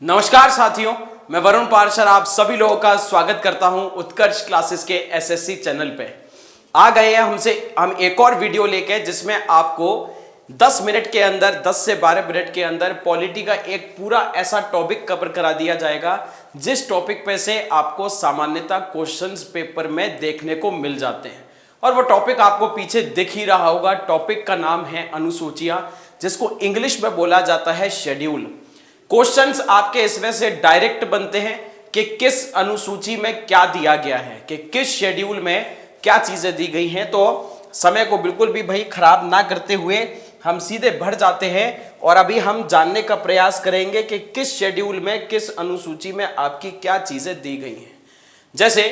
नमस्कार साथियों, मैं वरुण पार्शर आप सभी लोगों का स्वागत करता हूं उत्कर्ष क्लासेस के एसएससी चैनल पे। आ गए हैं हम एक और वीडियो लेके जिसमें आपको 10 मिनट के अंदर 10 से 12 मिनट के अंदर पॉलिटी का एक पूरा ऐसा टॉपिक कवर करा दिया जाएगा जिस टॉपिक पे से आपको सामान्यतः क्वेश्चंस पेपर में देखने को मिल जाते हैं। और वो टॉपिक आपको पीछे दिख ही रहा होगा। टॉपिक का नाम है अनुसूचियां, जिसको इंग्लिश में बोला जाता है शेड्यूल। क्वेश्चंस आपके इसमें से डायरेक्ट बनते हैं कि किस अनुसूची में क्या दिया गया है, कि किस शेड्यूल में क्या चीजें दी गई हैं। तो समय को बिल्कुल भी भाई खराब ना करते हुए हम सीधे बढ़ जाते हैं और अभी हम जानने का प्रयास करेंगे कि किस शेड्यूल में किस अनुसूची में आपकी क्या चीजें दी गई हैं। जैसे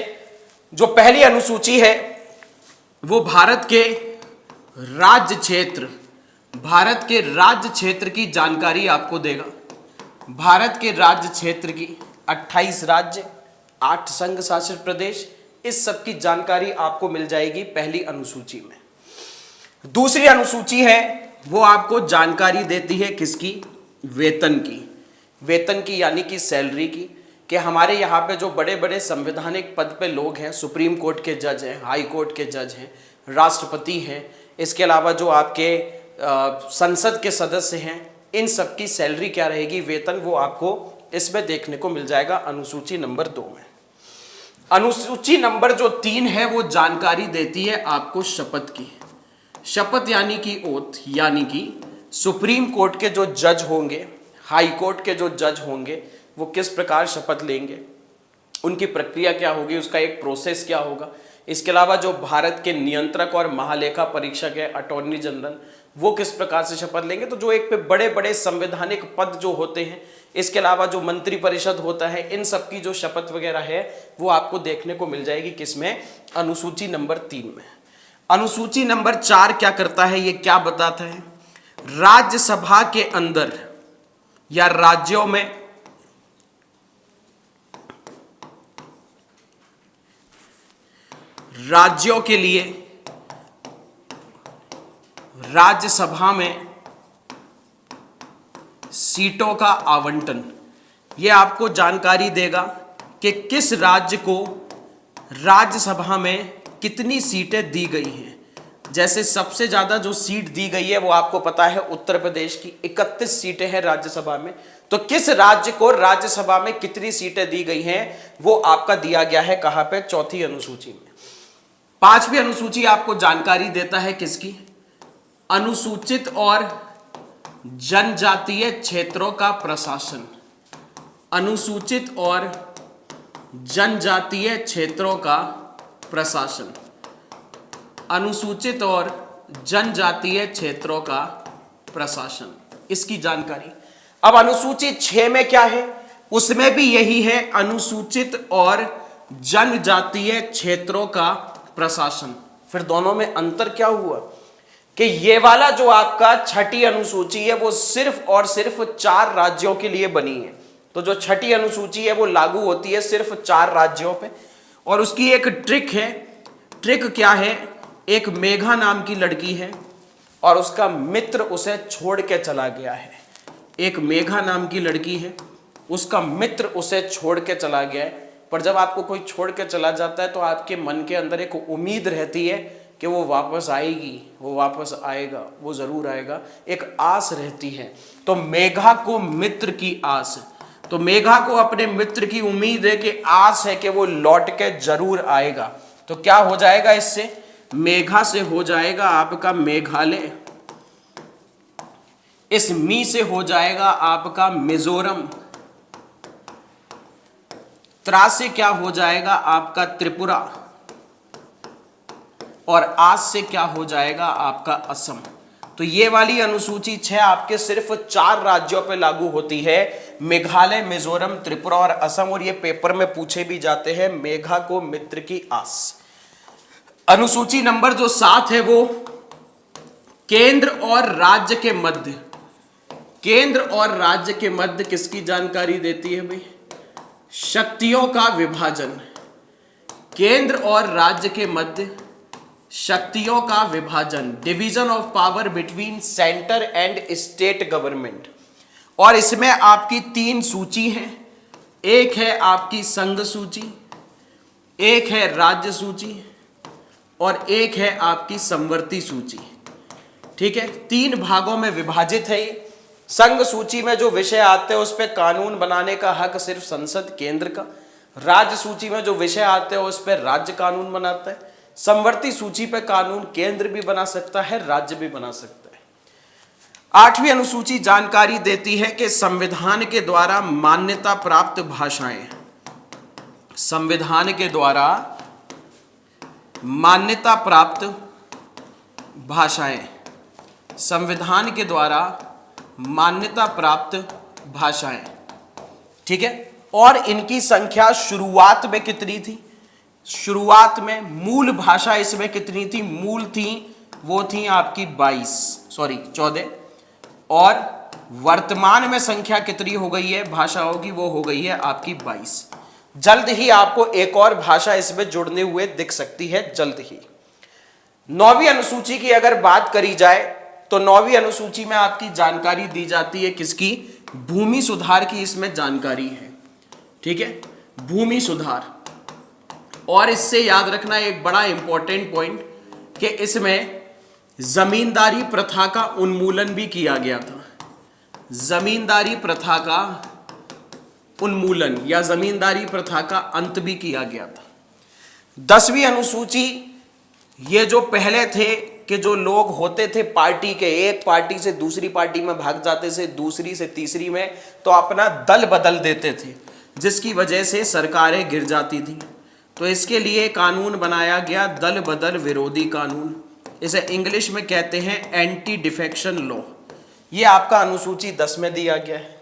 जो पहली अनुसूची है वो भारत के राज्य क्षेत्र की जानकारी आपको देगा। भारत के राज्य क्षेत्र की 28 राज्य, 8 संघ शासित प्रदेश, इस सब की जानकारी आपको मिल जाएगी पहली अनुसूची में। दूसरी अनुसूची है वो आपको जानकारी देती है किसकी? वेतन की यानी कि सैलरी की। कि हमारे यहाँ पे जो बड़े बड़े संवैधानिक पद पे लोग हैं, सुप्रीम कोर्ट के जज हैं, हाई कोर्ट के जज हैं, राष्ट्रपति हैं, इसके अलावा जो आपके संसद के सदस्य हैं, इन सब की सैलरी क्या रहेगी, वेतन, वो आपको इसमें देखने को मिल जाएगा अनुसूची नंबर 2 में। अनुसूची नंबर जो 3 है वो जानकारी देती है आपको शपथ की। शपथ यानी कि ओथ, यानी कि सुप्रीम कोर्ट के जो जज होंगे, हाई कोर्ट के जो जज होंगे, वो किस प्रकार शपथ लेंगे, उनकी प्रक्रिया क्या होगी, उसका एक प्रोसेस क्या होगा। इसके अलावा जो भारत के नियंत्रक और महालेखा परीक्षक है, अटॉर्नी जनरल, वो किस प्रकार से शपथ लेंगे। तो जो एक पे बड़े बड़े संवैधानिक पद जो होते हैं, इसके अलावा जो मंत्री परिषद होता है, इन सब की जो शपथ वगैरह है वो आपको देखने को मिल जाएगी किसमें? अनुसूची नंबर 3 में। अनुसूची नंबर 4 क्या करता है, ये क्या बताता है? राज्यसभा के अंदर या राज्यों में राज्यों के लिए राज्यसभा में सीटों का आवंटन, ये आपको जानकारी देगा कि किस राज्य को राज्यसभा में कितनी सीटें दी गई हैं। जैसे सबसे ज्यादा जो सीट दी गई है वो आपको पता है उत्तर प्रदेश की 31 सीटें हैं राज्यसभा में। तो किस राज्य को राज्यसभा में कितनी सीटें दी गई हैं वो आपका दिया गया है कहां पे? चौथी अनुसूची में। 5वीं अनुसूची आपको जानकारी देता है किसकी? अनुसूचित और जनजातीय क्षेत्रों का प्रशासन। अनुसूचित और जनजातीय क्षेत्रों का प्रशासन। अनुसूचित और जनजातीय क्षेत्रों का प्रशासन, इसकी जानकारी। अब अनुसूची 6 में क्या है? उसमें भी यही है, अनुसूचित और जनजातीय क्षेत्रों का प्रशासन। फिर दोनों में अंतर क्या हुआ कि ये वाला जो आपका छठी अनुसूची है वो सिर्फ और सिर्फ 4 राज्यों के लिए बनी है। तो जो छठी अनुसूची है वो लागू होती है सिर्फ 4 राज्यों पे। और उसकी एक ट्रिक है। ट्रिक क्या है? एक मेघा नाम की लड़की है और उसका मित्र उसे छोड़ के चला गया है। एक मेघा नाम की लड़की है, उसका मित्र उसे छोड़ के चला गया है। पर जब आपको कोई छोड़ के चला जाता है तो आपके मन के अंदर एक उम्मीद रहती है कि वो वापस आएगी, वो वापस आएगा, वो जरूर आएगा, एक आस रहती है। तो मेघा को मित्र की आस है। तो मेघा को अपने मित्र की उम्मीद है कि आस है कि वो लौट के जरूर आएगा। तो क्या हो जाएगा इससे? मेघा से हो जाएगा आपका मेघालय, इस मी से हो जाएगा आपका मिजोरम, त्रा से क्या हो जाएगा आपका त्रिपुरा, और आज से क्या हो जाएगा आपका असम। तो ये वाली अनुसूची 6 आपके सिर्फ 4 राज्यों पे लागू होती है, मेघालय, मिजोरम, त्रिपुरा और असम। और ये पेपर में पूछे भी जाते हैं, मेघा को मित्र की आस। अनुसूची नंबर जो 7 है वो केंद्र और राज्य के मध्य। केंद्र और राज्य के मध्य किसकी जानकारी देती है भाई? शक्तियों का विभाजन। केंद्र और राज्य के मध्य शक्तियों का विभाजन, division of power between centre and state government. और इसमें आपकी 3 सूची है। एक है आपकी संघ सूची, एक है राज्य सूची और एक है आपकी समवर्ती सूची। ठीक है, 3 भागों में विभाजित है ये। संघ सूची में जो विषय आते हैं उस पर कानून बनाने का हक सिर्फ संसद केंद्र का। राज्य सूची में जो विषय आते हैं उस पर राज्य कानून बनाता है। समवर्ती सूची पे कानून केंद्र भी बना सकता है, राज्य भी बना सकता है। 8वीं अनुसूची जानकारी देती है कि संविधान के द्वारा मान्यता प्राप्त भाषाएं, संविधान के द्वारा मान्यता प्राप्त भाषाएं, संविधान के द्वारा मान्यता प्राप्त भाषाएं। ठीक है, और इनकी संख्या शुरुआत में कितनी थी? शुरुआत में मूल भाषा इसमें कितनी थी? मूल थी वो थी आपकी 14, और वर्तमान में संख्या कितनी हो गई है भाषाओं की? वो हो गई है आपकी 22। जल्द ही आपको एक और भाषा इसमें जुड़ने हुए दिख सकती है, जल्द ही। 9वीं अनुसूची की अगर बात करी जाए तो 9वीं अनुसूची में आपकी जानकारी दी जाती है किसकी? भूमि सुधार की इसमें जानकारी है। ठीक है, भूमि सुधार। और इससे याद रखना एक बड़ा इंपॉर्टेंट पॉइंट कि इसमें जमींदारी प्रथा का उन्मूलन भी किया गया था। जमींदारी प्रथा का उन्मूलन या जमींदारी प्रथा का अंत भी किया गया था। 10वीं अनुसूची, ये जो पहले थे कि जो लोग होते थे पार्टी के, एक पार्टी से दूसरी पार्टी में भाग जाते थे, दूसरी से तीसरी में, तो अपना दल बदल देते थे, जिसकी वजह से सरकारें गिर जाती थी। तो इसके लिए कानून बनाया गया दल बदल विरोधी कानून। इसे इंग्लिश में कहते हैं एंटी डिफेक्शन लॉ। ये आपका अनुसूची 10 में दिया गया है।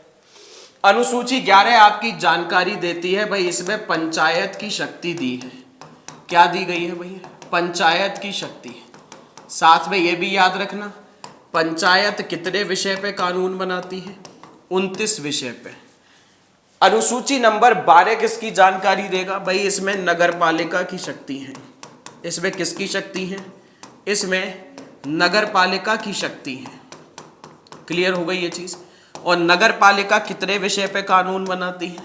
अनुसूची 11 आपकी जानकारी देती है भाई, इसमें पंचायत की शक्ति दी है। क्या दी गई है भाई? पंचायत की शक्ति। साथ में ये भी याद रखना, पंचायत कितने विषय पे कानून बनाती है? 29 विषय पे। अनुसूची नंबर 12 किसकी जानकारी देगा भाई? इसमें नगर पालिका की शक्ति है। इसमें किसकी शक्ति है? इसमें नगर पालिका की शक्ति है। क्लियर हो गई ये चीज? और नगर पालिका कितने विषय पे कानून बनाती है?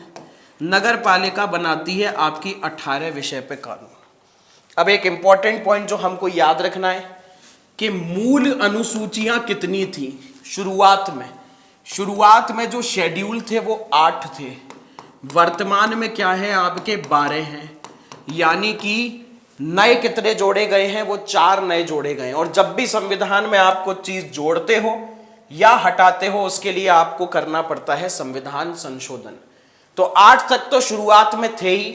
नगर पालिका बनाती है आपकी 18 विषय पे कानून। अब एक इंपॉर्टेंट पॉइंट जो हमको याद रखना है कि मूल अनुसूचियां कितनी थी शुरुआत में जो शेड्यूल थे वो 8 थे। वर्तमान में क्या है आपके? 12 हैं। यानी कि नए कितने जोड़े गए हैं? वो 4 नए जोड़े गए हैं। और जब भी संविधान में आपको चीज जोड़ते हो या हटाते हो, उसके लिए आपको करना पड़ता है संविधान संशोधन। तो 8 तक तो शुरुआत में थे ही।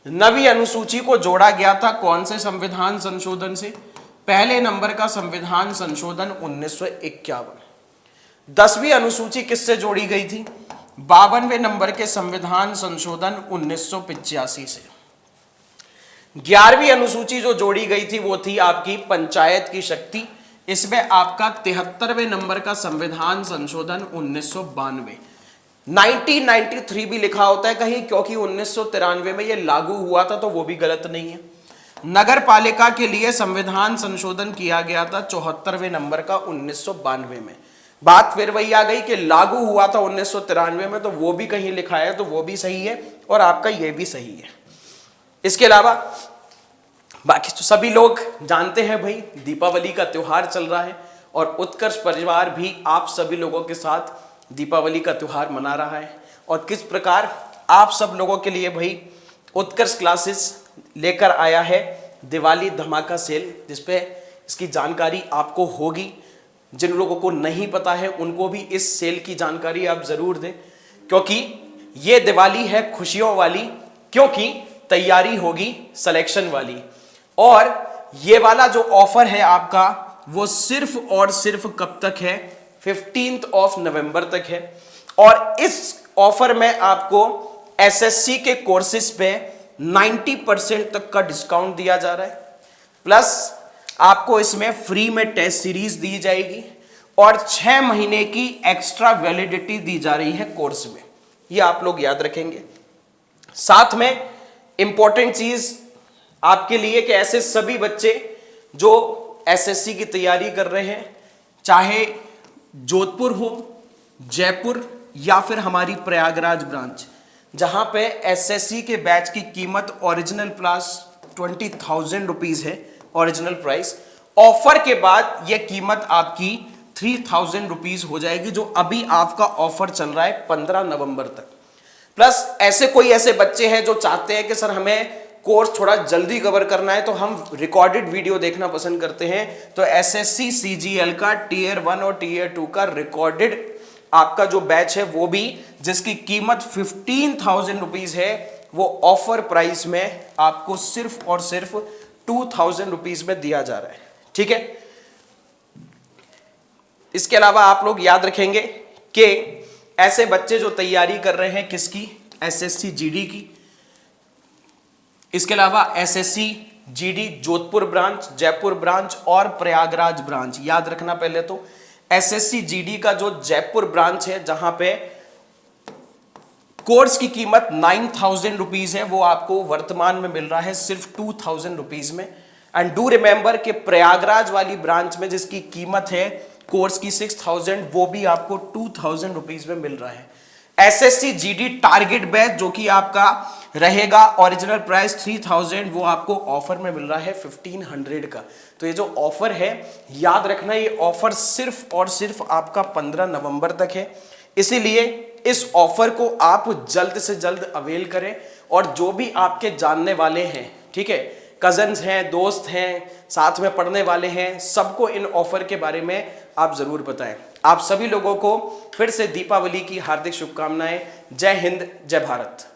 9वीं अनुसूची को जोड़ा गया था कौन से संविधान संशोधन से? पहले नंबर का संविधान संशोधन 1951। 10वीं अनुसूची किससे जोड़ी गई थी? 52वें नंबर के संविधान संशोधन 1985 से। 11वीं अनुसूची जो जोड़ी गई थी वो थी आपकी पंचायत की शक्ति। इसमें आपका 73वें नंबर का संविधान संशोधन 1992। 1993 भी लिखा होता है कहीं, क्योंकि 1993 में ये लागू हुआ था, तो वो भी गलत नहीं है। नगर पालिका के लिए संविधान संशोधन किया गया था 74वें नंबर का 1992 में। बात फिर वही आ गई कि लागू हुआ था 1993 में, तो वो भी कहीं लिखा है, तो वो भी सही है और आपका ये भी सही है। इसके अलावा बाकी तो सभी लोग जानते हैं भाई, दीपावली का त्योहार चल रहा है और उत्कर्ष परिवार भी आप सभी लोगों के साथ दीपावली का त्योहार मना रहा है। और किस प्रकार आप सब लोगों के लिए भाई उत्कर्ष क्लासेस लेकर आया है दिवाली धमाका सेल, जिसपे इसकी जानकारी आपको होगी। जिन लोगों को नहीं पता है उनको भी इस सेल की जानकारी आप जरूर दें, क्योंकि ये दिवाली है खुशियों वाली, क्योंकि तैयारी होगी सिलेक्शन वाली। और ये वाला जो ऑफर है आपका वो सिर्फ और सिर्फ कब तक है? 15 नवंबर तक है। और इस ऑफर में आपको एसएससी के कोर्सेज पे 90% तक का डिस्काउंट दिया जा रहा है, प्लस आपको इसमें फ्री में टेस्ट सीरीज दी जाएगी और 6 महीने की एक्स्ट्रा वैलिडिटी दी जा रही है कोर्स में। ये आप लोग याद रखेंगे। साथ में इंपॉर्टेंट चीज आपके लिए कि ऐसे सभी बच्चे जो एसएससी की तैयारी कर रहे हैं, चाहे जोधपुर हो, जयपुर या फिर हमारी प्रयागराज ब्रांच, जहां पे एसएससी के बैच की कीमत ओरिजिनल प्राइस 20,000 रुपीज है, ओरिजिनल प्राइस। ऑफर के बाद यह कीमत आपकी 3,000 रुपीज हो जाएगी, जो अभी आपका ऑफर चल रहा है 15 नवंबर तक। प्लस ऐसे बच्चे हैं जो चाहते हैं कि सर हमें कोर्स थोड़ा जल्दी कवर करना है, तो हम रिकॉर्डेड वीडियो देखना पसंद करते हैं, तो एसएससी सीजीएल का टीयर 1 और टीयर 2 का रिकॉर्डेड आपका जो बैच है वो भी, जिसकी कीमत 15,000 रुपीज है, वो ऑफर प्राइस में आपको सिर्फ और सिर्फ 2,000 रुपीज में दिया जा रहा है। ठीक है, इसके अलावा आप लोग याद रखेंगे कि ऐसे बच्चे जो तैयारी कर रहे हैं किसकी, एसएससी जीडी की, इसके अलावा SSC GD Jodhpur branch, Jaipur branch और प्रयागराज ब्रांच, याद रखना पहले तो एसएससी जीडी का जो जयपुर ब्रांच है, जहां पे कोर्स की कीमत 9,000 रुपीज है, वो आपको वर्तमान में मिल रहा है सिर्फ 2,000 रुपीज में। एंड डू रिमेंबर कि प्रयागराज वाली ब्रांच में जिसकी कीमत है कोर्स की 6,000, वो भी आपको 2,000 रुपीज में मिल रहा है। एसएससी जीडी टारगेट बैच जो कि आपका रहेगा ओरिजिनल प्राइस 3,000, वो आपको ऑफर में मिल रहा है 1,500 का। तो ये जो ऑफर है, याद रखना, ये ऑफर सिर्फ और सिर्फ आपका 15 नवंबर तक है, इसीलिए इस ऑफर को आप जल्द से जल्द अवेल करें। और जो भी आपके जानने वाले हैं, ठीक है, कजन्स हैं, दोस्त हैं, साथ में पढ़ने वाले हैं, सबको इन ऑफर के बारे में आप जरूर बताएं। आप सभी लोगों को फिर से दीपावली की हार्दिक शुभकामनाएं। जय हिंद, जय भारत।